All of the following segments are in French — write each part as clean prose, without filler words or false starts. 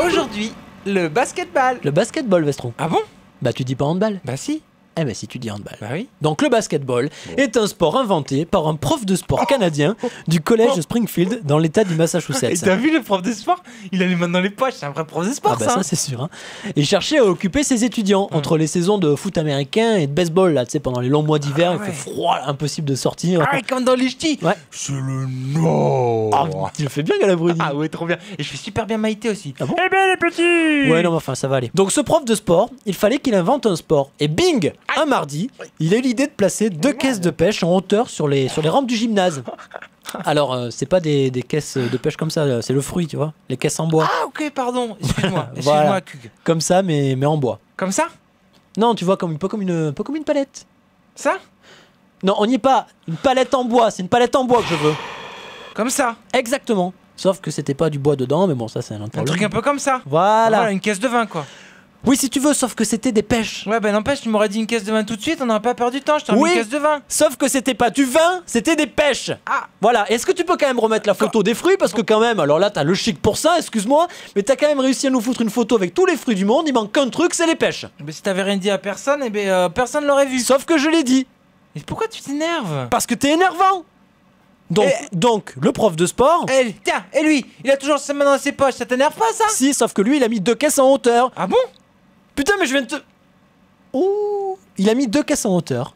Aujourd'hui, le basketball. Le basketball, Vestron. Ah bon? Bah tu dis pas handball. Bah si. Eh ben si tu dis handball. Bah oui. Donc le basketball est un sport inventé par un prof de sport canadien du collège de Springfield dans l'état du Et Massachusetts. t'as vu le prof de sport? Il a les mains dans les poches, c'est un vrai prof de sport Ah bah ça. ça c'est sûr. Hein. Il cherchait à occuper ses étudiants entre les saisons de foot américain et de baseball là, tu sais pendant les longs mois d'hiver, il ouais. fait froid, impossible de sortir. Ah ouais, comme dans les ch'tis. Ouais. C'est le nom. Ah, tu le fais bien Galabruti. Ah ouais, trop bien. Et je fais super bien Maïté aussi. Ah bon? Eh bien les petits. Ouais non mais enfin ça va aller. Donc ce prof de sport, il fallait qu'il invente un sport. Et bing, un mardi, il a eu l'idée de placer 2 caisses de pêche en hauteur sur les rampes du gymnase. Alors c'est pas des caisses de pêche comme ça, c'est le fruit tu vois, les caisses en bois. Ah ok, pardon. Excuse-moi. Voilà. Excuse-moi, Kug. Comme ça mais en bois. Comme ça? Non tu vois, un peu comme une palette. Ça? Non on n'y est pas, une palette en bois, c'est une palette en bois que je veux. Comme ça? Exactement. Sauf que c'était pas du bois dedans, mais bon ça c'est un autre Un problème. truc un peu comme ça. Voilà. Une caisse de vin quoi. Oui si tu veux, sauf que c'était des pêches. Ouais, bah n'empêche, tu m'aurais dit une caisse de vin tout de suite, on n'aurait pas perdu de temps, je t'aurais Oui. mis une caisse de vin. Sauf que c'était pas du vin, c'était des pêches. Ah. Voilà, est-ce que tu peux quand même remettre la photo des fruits? Parce que quand même, alors là t'as le chic pour ça, excuse-moi, mais t'as quand même réussi à nous foutre une photo avec tous les fruits du monde, il manque qu'un truc, c'est les pêches. Mais si t'avais rien dit à personne, eh ben personne l'aurait vu. Sauf que je l'ai dit, Et pourquoi tu t'énerves? parce que t'es énervant. Donc, le prof de sport, Eh, tiens, et lui, il a toujours sa main dans ses poches, ça t'énerve pas ça? si, sauf que lui il a mis 2 caisses en hauteur. Ah bon? Putain mais je viens de te... Oh, il a mis 2 caisses en hauteur.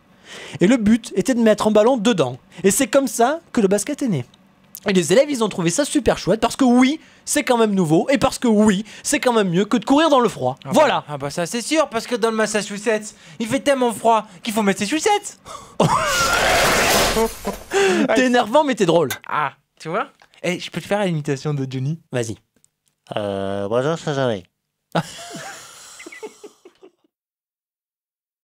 Et le but était de mettre un ballon dedans. Et c'est comme ça que le basket est né. Et les élèves, ils ont trouvé ça super chouette parce que oui, c'est quand même nouveau et parce que oui, c'est quand même mieux que de courir dans le froid. Ah Voilà. Ah bah ça c'est sûr, parce que dans le Massachusetts, il fait tellement froid qu'il faut mettre ses chaussettes. T'es énervant mais t'es drôle. Ah, tu vois? Eh, je peux te faire l'imitation de Johnny? Vas-y. Bonjour, c'est Johnny.